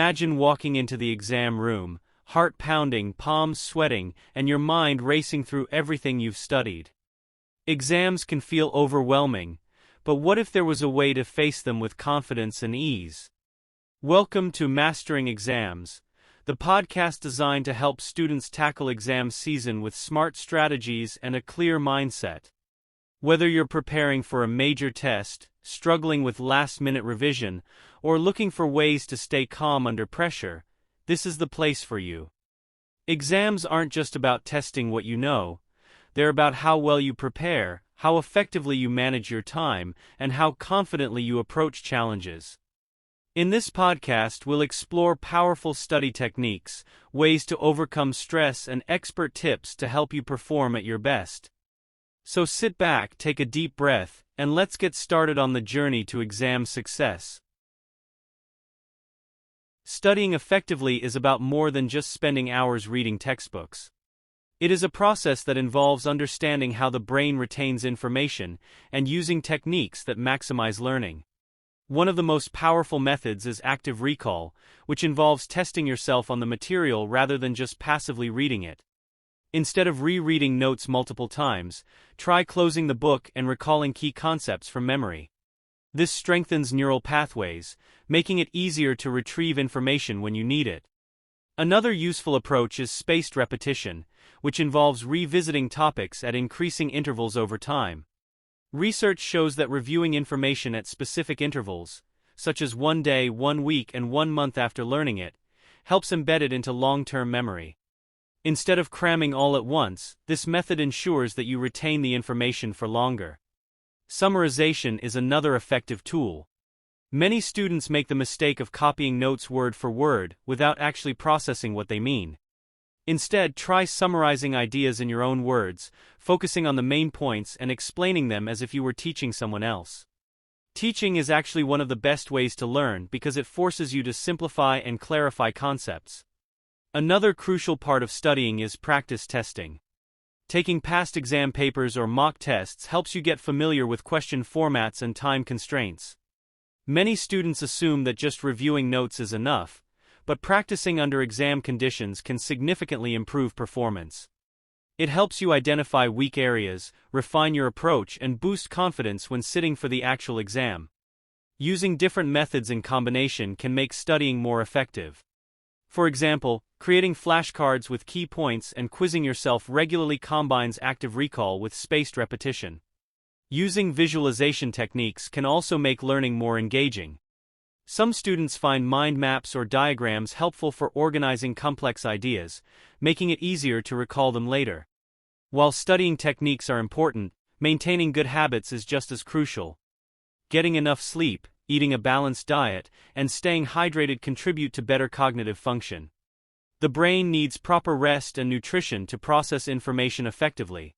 Imagine walking into the exam room, heart pounding, palms sweating, and your mind racing through everything you've studied. Exams can feel overwhelming, but what if there was a way to face them with confidence and ease? Welcome to Mastering Exams, the podcast designed to help students tackle exam season with smart strategies and a clear mindset. Whether you're preparing for a major test, struggling with last-minute revision, or looking for ways to stay calm under pressure, this is the place for you. Exams aren't just about testing what you know, they're about how well you prepare, how effectively you manage your time, and how confidently you approach challenges. In this podcast, we'll explore powerful study techniques, ways to overcome stress, and expert tips to help you perform at your best. So sit back, take a deep breath, and let's get started on the journey to exam success. Studying effectively is about more than just spending hours reading textbooks. It is a process that involves understanding how the brain retains information and using techniques that maximize learning. One of the most powerful methods is active recall, which involves testing yourself on the material rather than just passively reading it. Instead of rereading notes multiple times, try closing the book and recalling key concepts from memory. This strengthens neural pathways, making it easier to retrieve information when you need it. Another useful approach is spaced repetition, which involves revisiting topics at increasing intervals over time. Research shows that reviewing information at specific intervals, such as 1 day, 1 week, and 1 month after learning it, helps embed it into long-term memory. Instead of cramming all at once, this method ensures that you retain the information for longer. Summarization is another effective tool. Many students make the mistake of copying notes word for word without actually processing what they mean. Instead, try summarizing ideas in your own words, focusing on the main points and explaining them as if you were teaching someone else. Teaching is actually one of the best ways to learn because it forces you to simplify and clarify concepts. Another crucial part of studying is practice testing. Taking past exam papers or mock tests helps you get familiar with question formats and time constraints. Many students assume that just reviewing notes is enough, but practicing under exam conditions can significantly improve performance. It helps you identify weak areas, refine your approach, and boost confidence when sitting for the actual exam. Using different methods in combination can make studying more effective. For example, creating flashcards with key points and quizzing yourself regularly combines active recall with spaced repetition. Using visualization techniques can also make learning more engaging. Some students find mind maps or diagrams helpful for organizing complex ideas, making it easier to recall them later. While studying techniques are important, maintaining good habits is just as crucial. Getting enough sleep, eating a balanced diet, and staying hydrated contribute to better cognitive function. The brain needs proper rest and nutrition to process information effectively.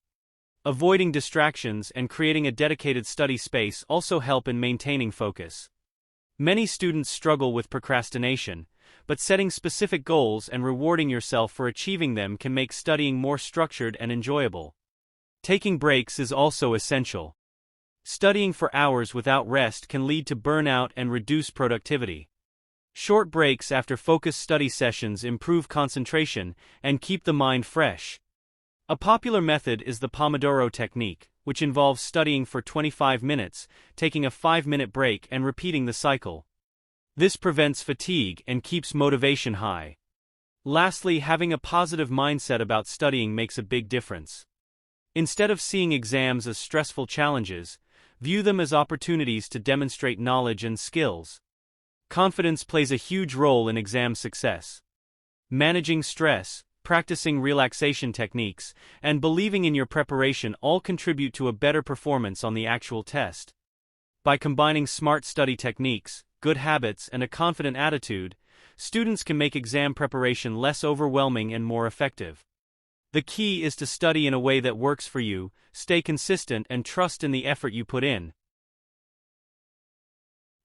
Avoiding distractions and creating a dedicated study space also help in maintaining focus. Many students struggle with procrastination, but setting specific goals and rewarding yourself for achieving them can make studying more structured and enjoyable. Taking breaks is also essential. Studying for hours without rest can lead to burnout and reduce productivity. Short breaks after focused study sessions improve concentration and keep the mind fresh. A popular method is the Pomodoro technique, which involves studying for 25 minutes, taking a 5-minute break and repeating the cycle. This prevents fatigue and keeps motivation high. Lastly, having a positive mindset about studying makes a big difference. Instead of seeing exams as stressful challenges, view them as opportunities to demonstrate knowledge and skills. Confidence plays a huge role in exam success. Managing stress, practicing relaxation techniques, and believing in your preparation all contribute to a better performance on the actual test. By combining smart study techniques, good habits, and a confident attitude, students can make exam preparation less overwhelming and more effective. The key is to study in a way that works for you, stay consistent, and trust in the effort you put in.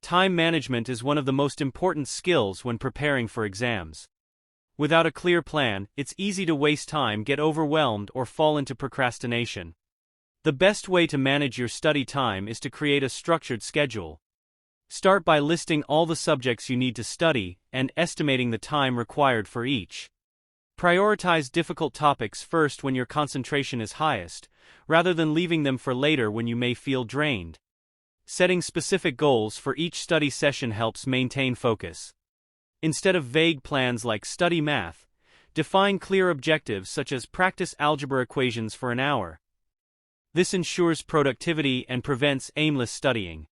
Time management is one of the most important skills when preparing for exams. Without a clear plan, it's easy to waste time, get overwhelmed, or fall into procrastination. The best way to manage your study time is to create a structured schedule. Start by listing all the subjects you need to study and estimating the time required for each. Prioritize difficult topics first when your concentration is highest, rather than leaving them for later when you may feel drained. Setting specific goals for each study session helps maintain focus. Instead of vague plans like study math, define clear objectives such as practice algebra equations for an hour. This ensures productivity and prevents aimless studying.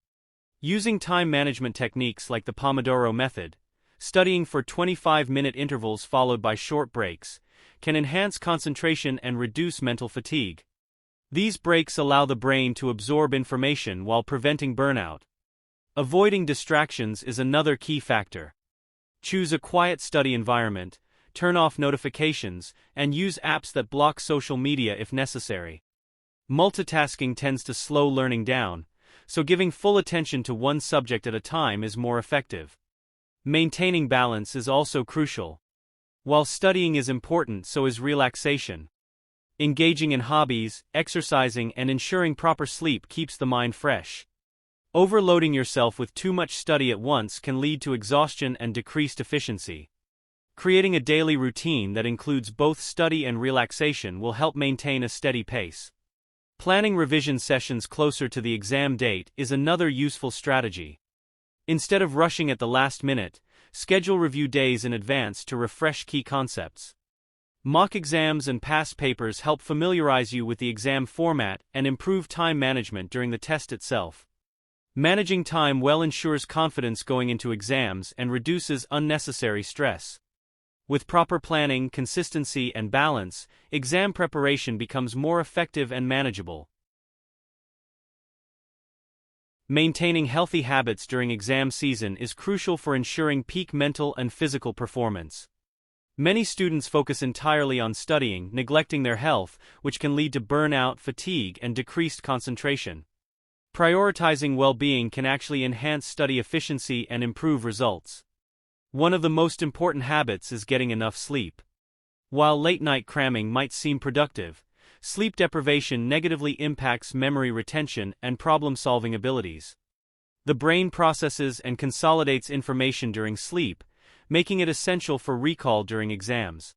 Using time management techniques like the Pomodoro method, studying for 25-minute intervals followed by short breaks, can enhance concentration and reduce mental fatigue. These breaks allow the brain to absorb information while preventing burnout. Avoiding distractions is another key factor. Choose a quiet study environment, turn off notifications, and use apps that block social media if necessary. Multitasking tends to slow learning down, so giving full attention to one subject at a time is more effective. Maintaining balance is also crucial. While studying is important, so is relaxation. Engaging in hobbies, exercising, and ensuring proper sleep keeps the mind fresh. Overloading yourself with too much study at once can lead to exhaustion and decreased efficiency. Creating a daily routine that includes both study and relaxation will help maintain a steady pace. Planning revision sessions closer to the exam date is another useful strategy. Instead of rushing at the last minute, schedule review days in advance to refresh key concepts. Mock exams and past papers help familiarize you with the exam format and improve time management during the test itself. Managing time well ensures confidence going into exams and reduces unnecessary stress. With proper planning, consistency, and balance, exam preparation becomes more effective and manageable. Maintaining healthy habits during exam season is crucial for ensuring peak mental and physical performance. Many students focus entirely on studying, neglecting their health, which can lead to burnout, fatigue, and decreased concentration. Prioritizing well-being can actually enhance study efficiency and improve results. One of the most important habits is getting enough sleep. While late-night cramming might seem productive, sleep deprivation negatively impacts memory retention and problem-solving abilities. The brain processes and consolidates information during sleep, making it essential for recall during exams.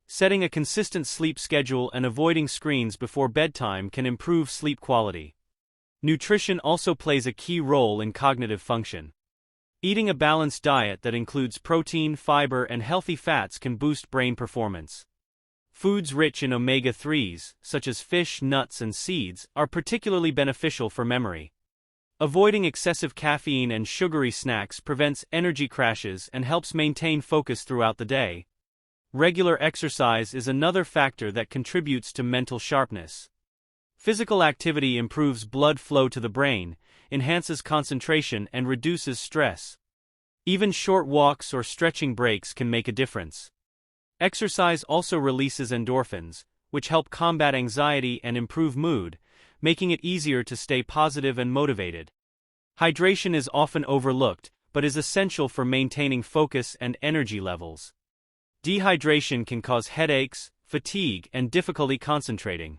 Setting a consistent sleep schedule and avoiding screens before bedtime can improve sleep quality. Nutrition also plays a key role in cognitive function. Eating a balanced diet that includes protein, fiber, and healthy fats can boost brain performance. Foods rich in omega-3s, such as fish, nuts, and seeds, are particularly beneficial for memory. Avoiding excessive caffeine and sugary snacks prevents energy crashes and helps maintain focus throughout the day. Regular exercise is another factor that contributes to mental sharpness. Physical activity improves blood flow to the brain, enhances concentration, and reduces stress. Even short walks or stretching breaks can make a difference. Exercise also releases endorphins, which help combat anxiety and improve mood, making it easier to stay positive and motivated. Hydration is often overlooked, but is essential for maintaining focus and energy levels. Dehydration can cause headaches, fatigue, and difficulty concentrating.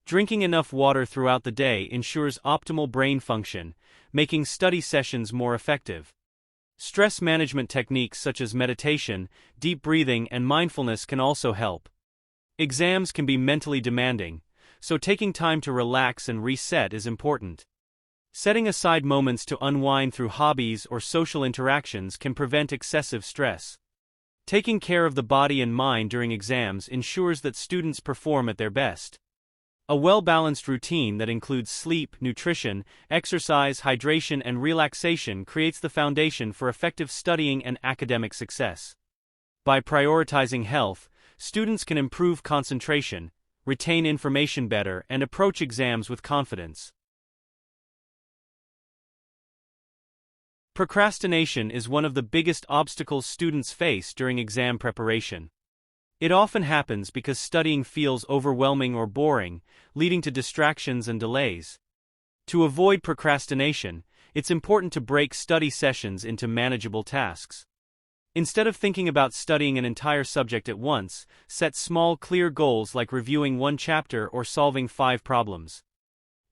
Drinking enough water throughout the day ensures optimal brain function, making study sessions more effective. Stress management techniques such as meditation, deep breathing, and mindfulness can also help. Exams can be mentally demanding, so taking time to relax and reset is important. Setting aside moments to unwind through hobbies or social interactions can prevent excessive stress. Taking care of the body and mind during exams ensures that students perform at their best. A well-balanced routine that includes sleep, nutrition, exercise, hydration, and relaxation creates the foundation for effective studying and academic success. By prioritizing health, students can improve concentration, retain information better, and approach exams with confidence. Procrastination is one of the biggest obstacles students face during exam preparation. It often happens because studying feels overwhelming or boring, leading to distractions and delays. To avoid procrastination, it's important to break study sessions into manageable tasks. Instead of thinking about studying an entire subject at once, set small, clear goals like reviewing one chapter or solving 5 problems.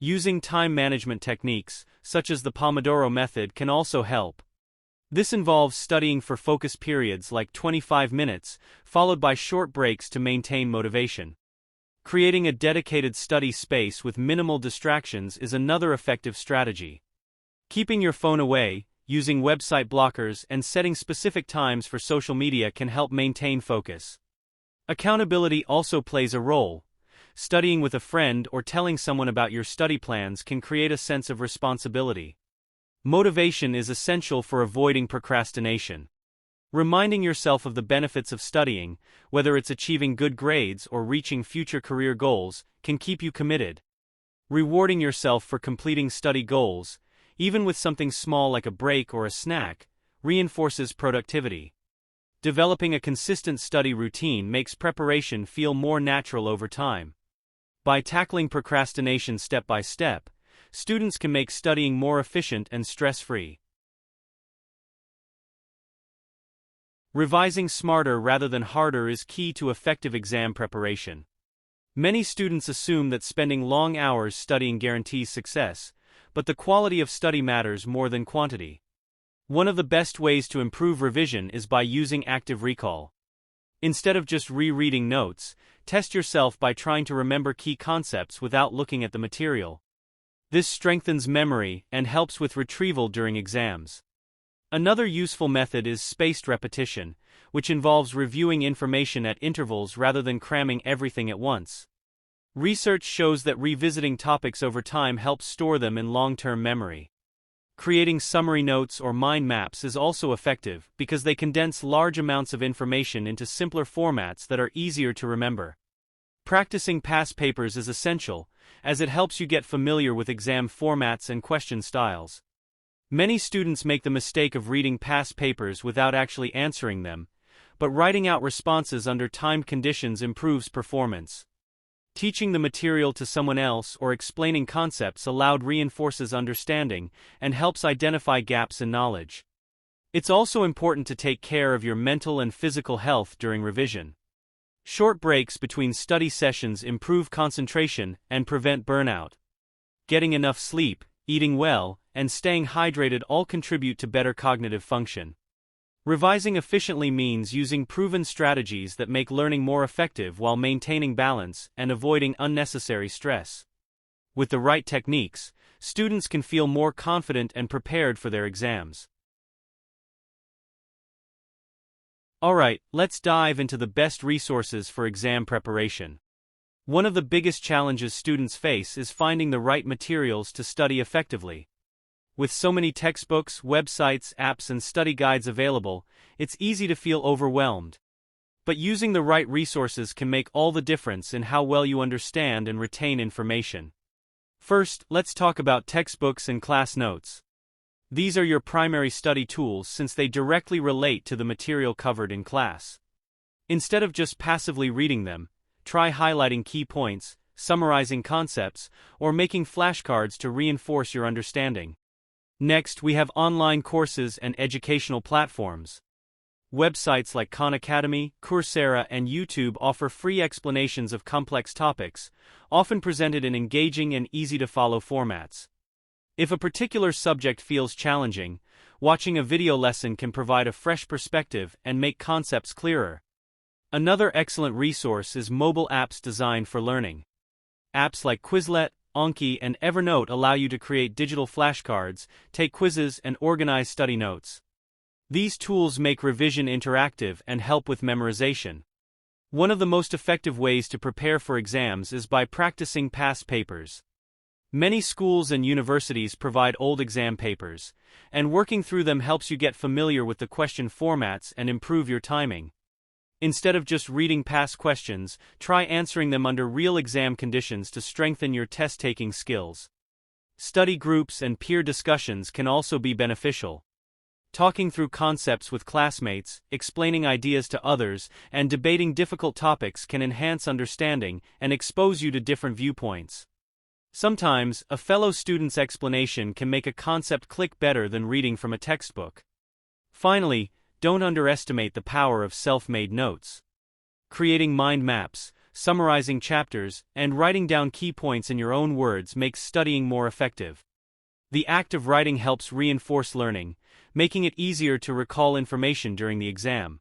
Using time management techniques, such as the Pomodoro method, can also help. This involves studying for focus periods like 25 minutes, followed by short breaks to maintain motivation. Creating a dedicated study space with minimal distractions is another effective strategy. Keeping your phone away, using website blockers, and setting specific times for social media can help maintain focus. Accountability also plays a role. Studying with a friend or telling someone about your study plans can create a sense of responsibility. Motivation is essential for avoiding procrastination. Reminding yourself of the benefits of studying, whether it's achieving good grades or reaching future career goals, can keep you committed. Rewarding yourself for completing study goals, even with something small like a break or a snack, reinforces productivity. Developing a consistent study routine makes preparation feel more natural over time. By tackling procrastination step by step, students can make studying more efficient and stress-free. Revising smarter rather than harder is key to effective exam preparation. Many students assume that spending long hours studying guarantees success, but the quality of study matters more than quantity. One of the best ways to improve revision is by using active recall. Instead of just rereading notes, test yourself by trying to remember key concepts without looking at the material. This strengthens memory and helps with retrieval during exams. Another useful method is spaced repetition, which involves reviewing information at intervals rather than cramming everything at once. Research shows that revisiting topics over time helps store them in long-term memory. Creating summary notes or mind maps is also effective because they condense large amounts of information into simpler formats that are easier to remember. Practicing past papers is essential, as it helps you get familiar with exam formats and question styles. Many students make the mistake of reading past papers without actually answering them, but writing out responses under timed conditions improves performance. Teaching the material to someone else or explaining concepts aloud reinforces understanding and helps identify gaps in knowledge. It's also important to take care of your mental and physical health during revision. Short breaks between study sessions improve concentration and prevent burnout. Getting enough sleep, eating well, and staying hydrated all contribute to better cognitive function. Revising efficiently means using proven strategies that make learning more effective while maintaining balance and avoiding unnecessary stress. With the right techniques, students can feel more confident and prepared for their exams. Alright, let's dive into the best resources for exam preparation. One of the biggest challenges students face is finding the right materials to study effectively. With so many textbooks, websites, apps, and study guides available, it's easy to feel overwhelmed. But using the right resources can make all the difference in how well you understand and retain information. First, let's talk about textbooks and class notes. These are your primary study tools since they directly relate to the material covered in class. Instead of just passively reading them, try highlighting key points, summarizing concepts, or making flashcards to reinforce your understanding. Next, we have online courses and educational platforms. Websites like Khan Academy, Coursera, and YouTube offer free explanations of complex topics, often presented in engaging and easy-to-follow formats. If a particular subject feels challenging, watching a video lesson can provide a fresh perspective and make concepts clearer. Another excellent resource is mobile apps designed for learning. Apps like Quizlet, Anki, and Evernote allow you to create digital flashcards, take quizzes, and organize study notes. These tools make revision interactive and help with memorization. One of the most effective ways to prepare for exams is by practicing past papers. Many schools and universities provide old exam papers, and working through them helps you get familiar with the question formats and improve your timing. Instead of just reading past questions, try answering them under real exam conditions to strengthen your test-taking skills. Study groups and peer discussions can also be beneficial. Talking through concepts with classmates, explaining ideas to others, and debating difficult topics can enhance understanding and expose you to different viewpoints. Sometimes, a fellow student's explanation can make a concept click better than reading from a textbook. Finally, don't underestimate the power of self-made notes. Creating mind maps, summarizing chapters, and writing down key points in your own words makes studying more effective. The act of writing helps reinforce learning, making it easier to recall information during the exam.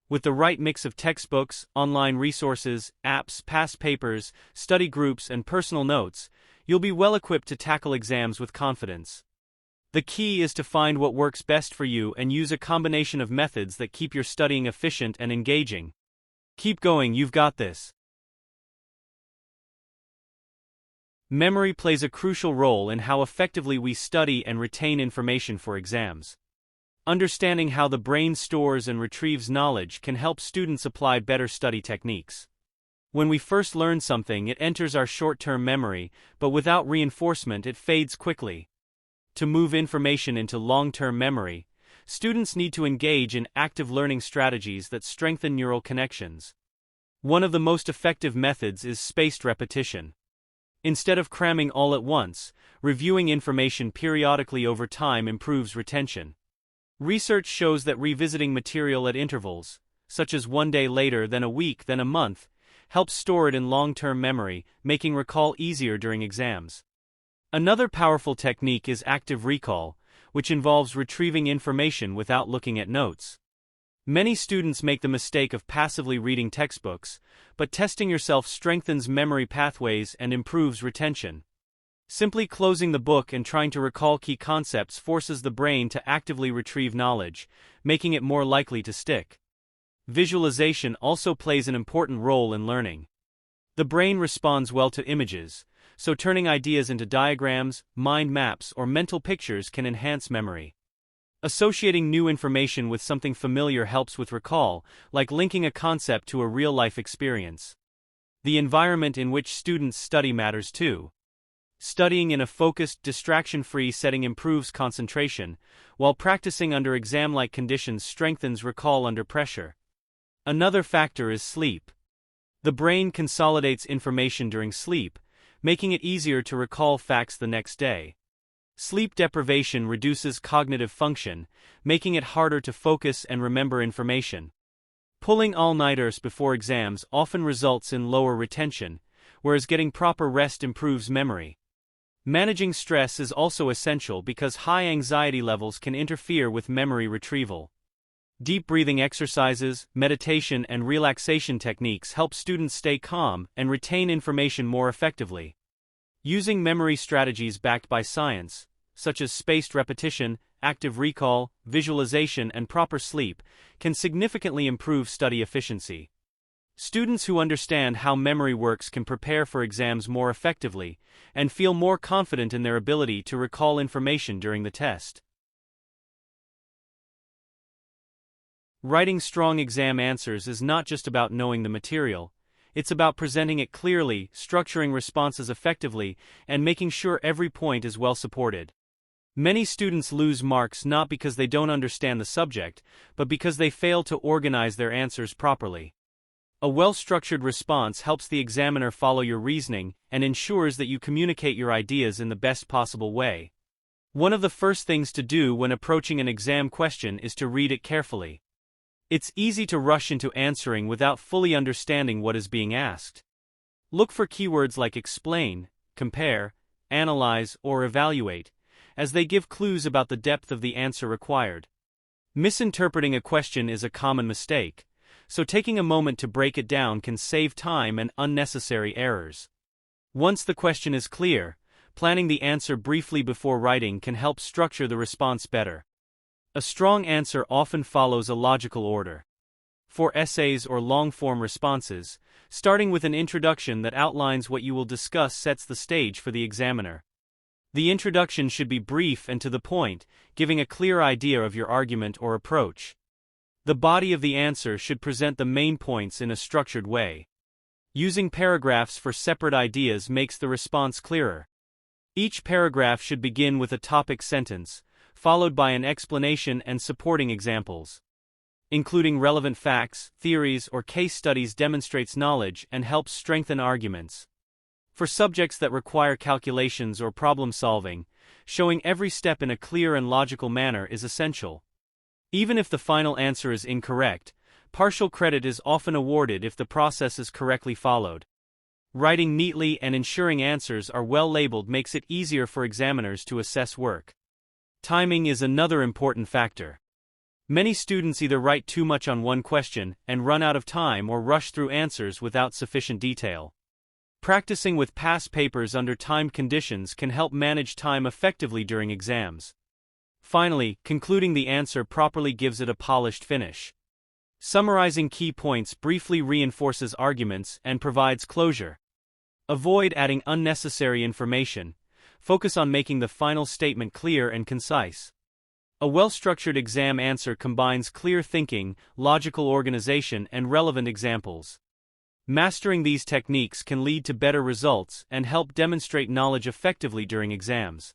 With the right mix of textbooks, online resources, apps, past papers, study groups, and personal notes, you'll be well equipped to tackle exams with confidence. The key is to find what works best for you and use a combination of methods that keep your studying efficient and engaging. Keep going, you've got this. Memory plays a crucial role in how effectively we study and retain information for exams. Understanding how the brain stores and retrieves knowledge can help students apply better study techniques. When we first learn something, it enters our short-term memory, but without reinforcement, it fades quickly. To move information into long-term memory, students need to engage in active learning strategies that strengthen neural connections. One of the most effective methods is spaced repetition. Instead of cramming all at once, reviewing information periodically over time improves retention. Research shows that revisiting material at intervals, such as one day later, then a week, then a month, helps store it in long-term memory, making recall easier during exams. Another powerful technique is active recall, which involves retrieving information without looking at notes. Many students make the mistake of passively reading textbooks, but testing yourself strengthens memory pathways and improves retention. Simply closing the book and trying to recall key concepts forces the brain to actively retrieve knowledge, making it more likely to stick. Visualization also plays an important role in learning. The brain responds well to images, so turning ideas into diagrams, mind maps, or mental pictures can enhance memory. Associating new information with something familiar helps with recall, like linking a concept to a real-life experience. The environment in which students study matters too. Studying in a focused, distraction-free setting improves concentration, while practicing under exam-like conditions strengthens recall under pressure. Another factor is sleep. The brain consolidates information during sleep, making it easier to recall facts the next day. Sleep deprivation reduces cognitive function, making it harder to focus and remember information. Pulling all-nighters before exams often results in lower retention, whereas getting proper rest improves memory. Managing stress is also essential because high anxiety levels can interfere with memory retrieval. Deep breathing exercises, meditation, and relaxation techniques help students stay calm and retain information more effectively. Using memory strategies backed by science, such as spaced repetition, active recall, visualization, and proper sleep, can significantly improve study efficiency. Students who understand how memory works can prepare for exams more effectively and feel more confident in their ability to recall information during the test. Writing strong exam answers is not just about knowing the material, it's about presenting it clearly, structuring responses effectively, and making sure every point is well supported. Many students lose marks not because they don't understand the subject, but because they fail to organize their answers properly. A well-structured response helps the examiner follow your reasoning and ensures that you communicate your ideas in the best possible way. One of the first things to do when approaching an exam question is to read it carefully. It's easy to rush into answering without fully understanding what is being asked. Look for keywords like explain, compare, analyze, or evaluate, as they give clues about the depth of the answer required. Misinterpreting a question is a common mistake, so taking a moment to break it down can save time and unnecessary errors. Once the question is clear, planning the answer briefly before writing can help structure the response better. A strong answer often follows a logical order. For essays or long-form responses, starting with an introduction that outlines what you will discuss sets the stage for the examiner. The introduction should be brief and to the point, giving a clear idea of your argument or approach. The body of the answer should present the main points in a structured way. Using paragraphs for separate ideas makes the response clearer. Each paragraph should begin with a topic sentence, followed by an explanation and supporting examples. Including relevant facts, theories, or case studies demonstrates knowledge and helps strengthen arguments. For subjects that require calculations or problem solving, showing every step in a clear and logical manner is essential. Even if the final answer is incorrect, partial credit is often awarded if the process is correctly followed. Writing neatly and ensuring answers are well labeled makes it easier for examiners to assess work. Timing is another important factor. Many students either write too much on one question and run out of time or rush through answers without sufficient detail. Practicing with past papers under timed conditions can help manage time effectively during exams. Finally, concluding the answer properly gives it a polished finish. Summarizing key points briefly reinforces arguments and provides closure. Avoid adding unnecessary information. Focus on making the final statement clear and concise. A well-structured exam answer combines clear thinking, logical organization, and relevant examples. Mastering these techniques can lead to better results and help demonstrate knowledge effectively during exams.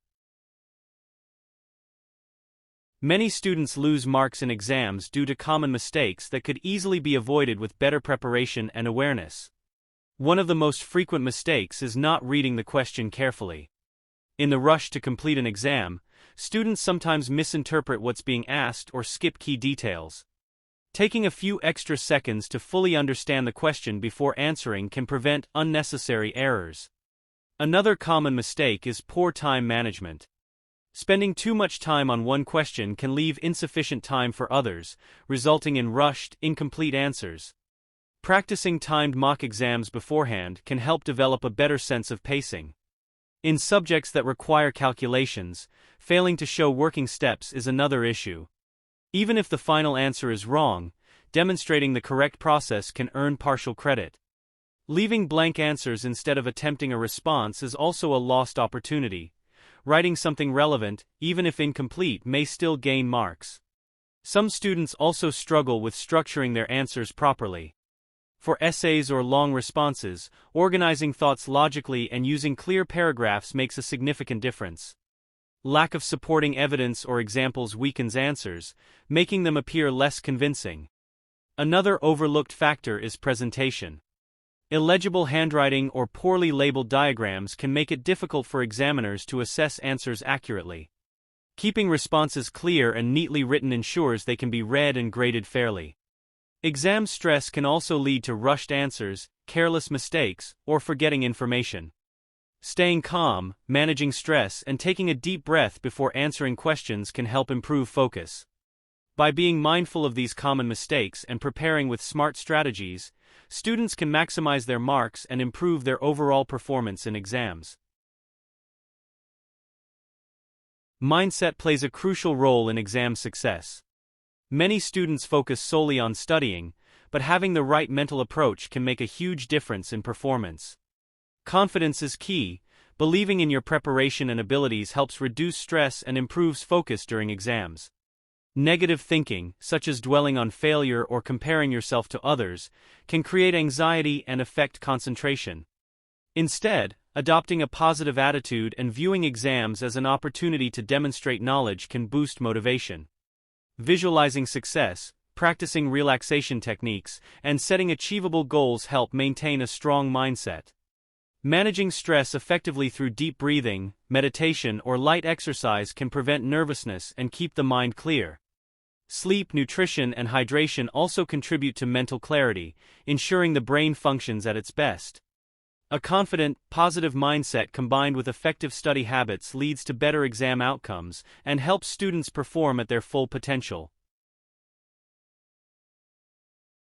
Many students lose marks in exams due to common mistakes that could easily be avoided with better preparation and awareness. One of the most frequent mistakes is not reading the question carefully. In the rush to complete an exam, students sometimes misinterpret what's being asked or skip key details. Taking a few extra seconds to fully understand the question before answering can prevent unnecessary errors. Another common mistake is poor time management. Spending too much time on one question can leave insufficient time for others, resulting in rushed, incomplete answers. Practicing timed mock exams beforehand can help develop a better sense of pacing. In subjects that require calculations, failing to show working steps is another issue. Even if the final answer is wrong, demonstrating the correct process can earn partial credit. Leaving blank answers instead of attempting a response is also a lost opportunity. Writing something relevant, even if incomplete, may still gain marks. Some students also struggle with structuring their answers properly. For essays or long responses, organizing thoughts logically and using clear paragraphs makes a significant difference. Lack of supporting evidence or examples weakens answers, making them appear less convincing. Another overlooked factor is presentation. Illegible handwriting or poorly labeled diagrams can make it difficult for examiners to assess answers accurately. Keeping responses clear and neatly written ensures they can be read and graded fairly. Exam stress can also lead to rushed answers, careless mistakes, or forgetting information. Staying calm, managing stress, and taking a deep breath before answering questions can help improve focus. By being mindful of these common mistakes and preparing with smart strategies, students can maximize their marks and improve their overall performance in exams. Mindset plays a crucial role in exam success. Many students focus solely on studying, but having the right mental approach can make a huge difference in performance. Confidence is key. Believing in your preparation and abilities helps reduce stress and improves focus during exams. Negative thinking, such as dwelling on failure or comparing yourself to others, can create anxiety and affect concentration. Instead, adopting a positive attitude and viewing exams as an opportunity to demonstrate knowledge can boost motivation. Visualizing success, practicing relaxation techniques, and setting achievable goals help maintain a strong mindset. Managing stress effectively through deep breathing, meditation, or light exercise can prevent nervousness and keep the mind clear. Sleep, nutrition, and hydration also contribute to mental clarity, ensuring the brain functions at its best. A confident, positive mindset combined with effective study habits leads to better exam outcomes and helps students perform at their full potential.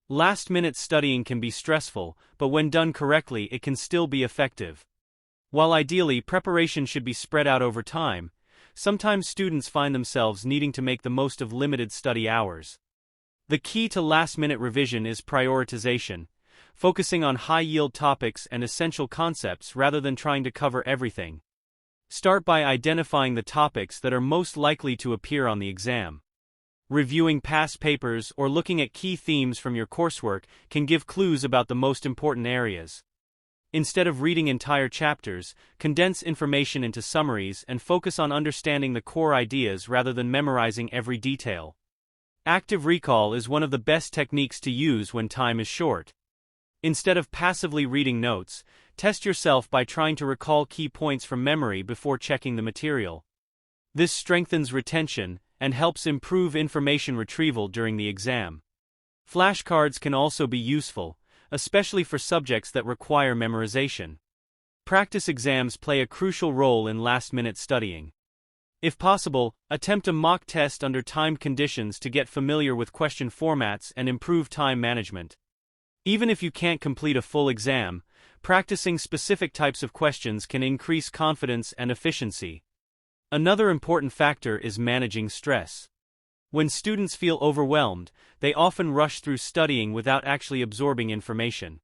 Last-minute studying can be stressful, but when done correctly it can still be effective. While ideally preparation should be spread out over time, sometimes students find themselves needing to make the most of limited study hours. The key to last-minute revision is prioritization, focusing on high-yield topics and essential concepts rather than trying to cover everything. Start by identifying the topics that are most likely to appear on the exam. Reviewing past papers or looking at key themes from your coursework can give clues about the most important areas. Instead of reading entire chapters, condense information into summaries and focus on understanding the core ideas rather than memorizing every detail. Active recall is one of the best techniques to use when time is short. Instead of passively reading notes, test yourself by trying to recall key points from memory before checking the material. This strengthens retention and helps improve information retrieval during the exam. Flashcards can also be useful, especially for subjects that require memorization. Practice exams play a crucial role in last-minute studying. If possible, attempt a mock test under timed conditions to get familiar with question formats and improve time management. Even if you can't complete a full exam, practicing specific types of questions can increase confidence and efficiency. Another important factor is managing stress. When students feel overwhelmed, they often rush through studying without actually absorbing information.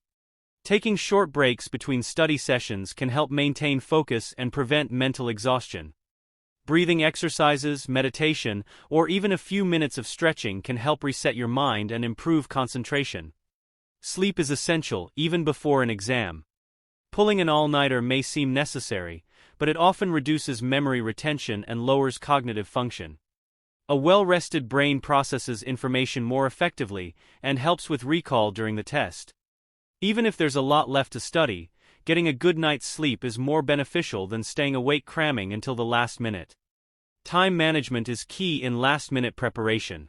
Taking short breaks between study sessions can help maintain focus and prevent mental exhaustion. Breathing exercises, meditation, or even a few minutes of stretching can help reset your mind and improve concentration. Sleep is essential, even before an exam. Pulling an all-nighter may seem necessary, but it often reduces memory retention and lowers cognitive function. A well-rested brain processes information more effectively and helps with recall during the test. Even if there's a lot left to study, getting a good night's sleep is more beneficial than staying awake cramming until the last minute. Time management is key in last-minute preparation.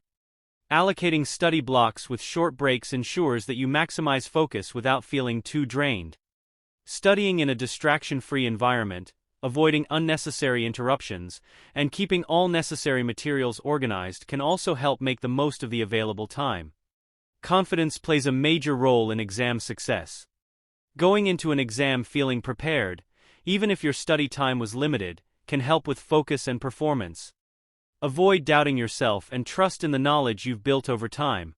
Allocating study blocks with short breaks ensures that you maximize focus without feeling too drained. Studying in a distraction-free environment, avoiding unnecessary interruptions, and keeping all necessary materials organized can also help make the most of the available time. Confidence plays a major role in exam success. Going into an exam feeling prepared, even if your study time was limited, can help with focus and performance. Avoid doubting yourself and trust in the knowledge you've built over time.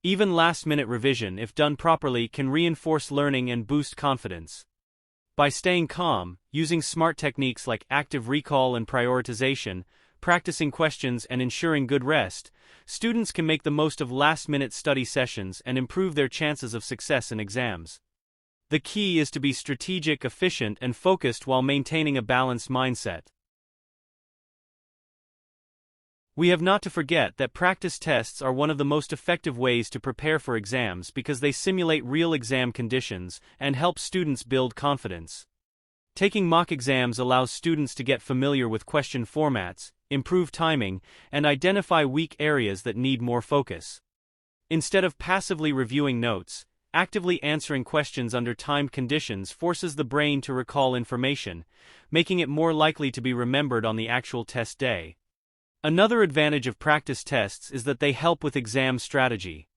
Even last-minute revision, if done properly, can reinforce learning and boost confidence. By staying calm, using smart techniques like active recall and prioritization, practicing questions and ensuring good rest, students can make the most of last-minute study sessions and improve their chances of success in exams. The key is to be strategic, efficient, and focused while maintaining a balanced mindset. We have not to forget that practice tests are one of the most effective ways to prepare for exams because they simulate real exam conditions and help students build confidence. Taking mock exams allows students to get familiar with question formats, improve timing, and identify weak areas that need more focus. Instead of passively reviewing notes, actively answering questions under timed conditions forces the brain to recall information, making it more likely to be remembered on the actual test day. Another advantage of practice tests is that they help with exam strategy.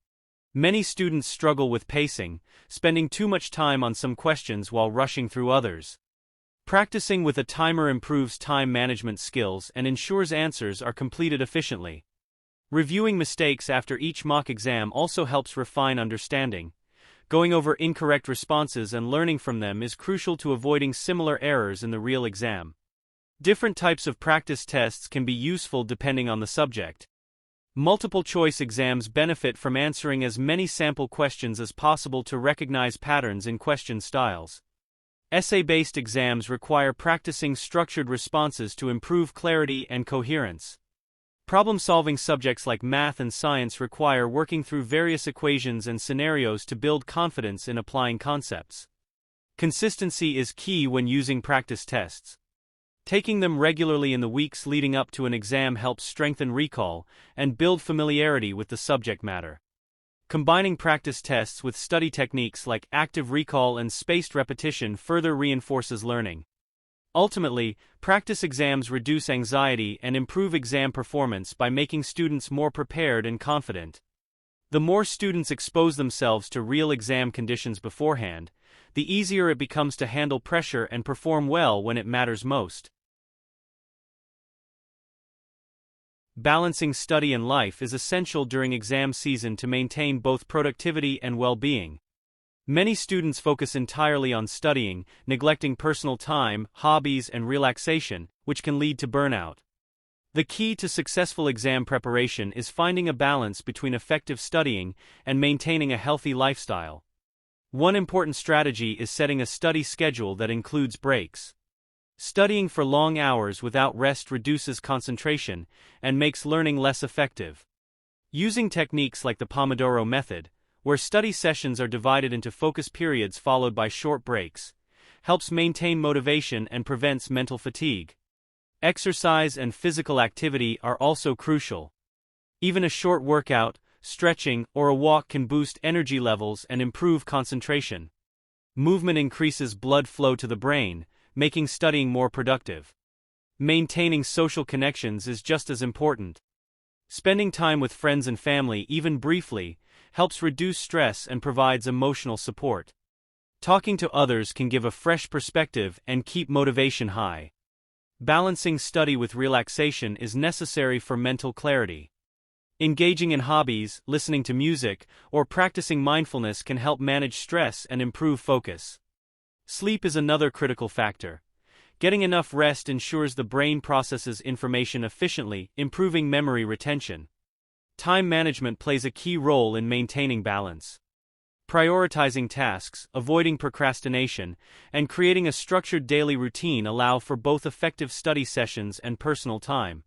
Many students struggle with pacing, spending too much time on some questions while rushing through others. Practicing with a timer improves time management skills and ensures answers are completed efficiently. Reviewing mistakes after each mock exam also helps refine understanding. Going over incorrect responses and learning from them is crucial to avoiding similar errors in the real exam. Different types of practice tests can be useful depending on the subject. Multiple-choice exams benefit from answering as many sample questions as possible to recognize patterns in question styles. Essay-based exams require practicing structured responses to improve clarity and coherence. Problem-solving subjects like math and science require working through various equations and scenarios to build confidence in applying concepts. Consistency is key when using practice tests. Taking them regularly in the weeks leading up to an exam helps strengthen recall and build familiarity with the subject matter. Combining practice tests with study techniques like active recall and spaced repetition further reinforces learning. Ultimately, practice exams reduce anxiety and improve exam performance by making students more prepared and confident. The more students expose themselves to real exam conditions beforehand, the easier it becomes to handle pressure and perform well when it matters most. Balancing study and life is essential during exam season to maintain both productivity and well-being. Many students focus entirely on studying, neglecting personal time, hobbies, and relaxation, which can lead to burnout. The key to successful exam preparation is finding a balance between effective studying and maintaining a healthy lifestyle. One important strategy is setting a study schedule that includes breaks. Studying for long hours without rest reduces concentration and makes learning less effective. Using techniques like the Pomodoro method, where study sessions are divided into focus periods followed by short breaks, helps maintain motivation and prevents mental fatigue. Exercise and physical activity are also crucial. Even a short workout, stretching, or a walk can boost energy levels and improve concentration. Movement increases blood flow to the brain, making studying more productive. Maintaining social connections is just as important. Spending time with friends and family, even briefly, helps reduce stress and provides emotional support. Talking to others can give a fresh perspective and keep motivation high. Balancing study with relaxation is necessary for mental clarity. Engaging in hobbies, listening to music, or practicing mindfulness can help manage stress and improve focus. Sleep is another critical factor. Getting enough rest ensures the brain processes information efficiently, improving memory retention. Time management plays a key role in maintaining balance. Prioritizing tasks, avoiding procrastination, and creating a structured daily routine allow for both effective study sessions and personal time.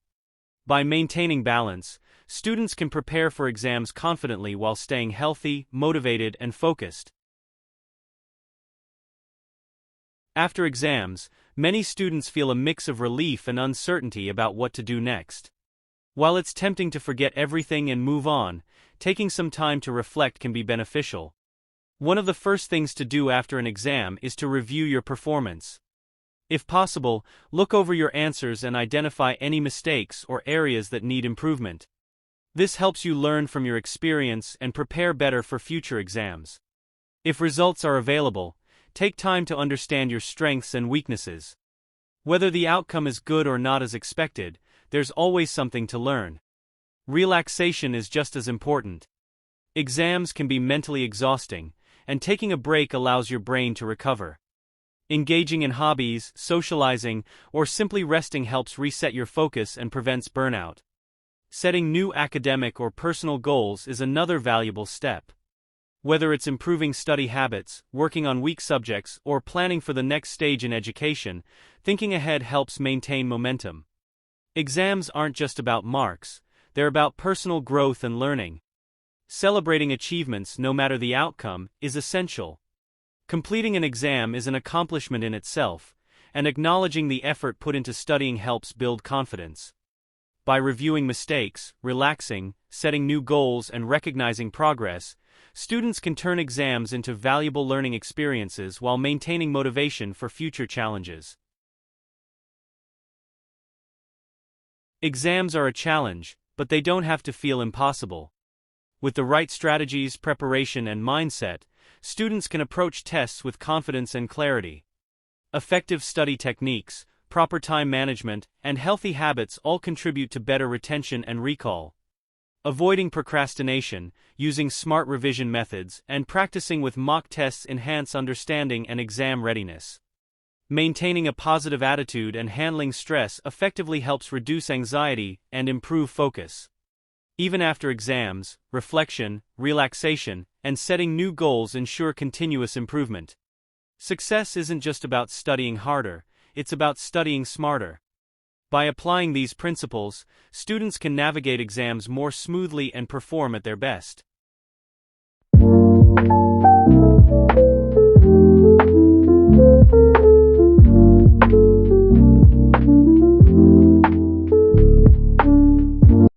By maintaining balance, students can prepare for exams confidently while staying healthy, motivated, and focused. After exams, many students feel a mix of relief and uncertainty about what to do next. While it's tempting to forget everything and move on, taking some time to reflect can be beneficial. One of the first things to do after an exam is to review your performance. If possible, look over your answers and identify any mistakes or areas that need improvement. This helps you learn from your experience and prepare better for future exams. If results are available, take time to understand your strengths and weaknesses. Whether the outcome is good or not as expected, there's always something to learn. Relaxation is just as important. Exams can be mentally exhausting, and taking a break allows your brain to recover. Engaging in hobbies, socializing, or simply resting helps reset your focus and prevents burnout. Setting new academic or personal goals is another valuable step. Whether it's improving study habits, working on weak subjects, or planning for the next stage in education, thinking ahead helps maintain momentum. Exams aren't just about marks, they're about personal growth and learning. Celebrating achievements, no matter the outcome, is essential. Completing an exam is an accomplishment in itself, and acknowledging the effort put into studying helps build confidence. By reviewing mistakes, relaxing, setting new goals, and recognizing progress, students can turn exams into valuable learning experiences while maintaining motivation for future challenges. Exams are a challenge, but they don't have to feel impossible. With the right strategies, preparation, and mindset, students can approach tests with confidence and clarity. Effective study techniques, proper time management, and healthy habits all contribute to better retention and recall. Avoiding procrastination, using smart revision methods, and practicing with mock tests enhance understanding and exam readiness. Maintaining a positive attitude and handling stress effectively helps reduce anxiety and improve focus. Even after exams, reflection, relaxation, and setting new goals ensure continuous improvement. Success isn't just about studying harder, it's about studying smarter. By applying these principles, students can navigate exams more smoothly and perform at their best.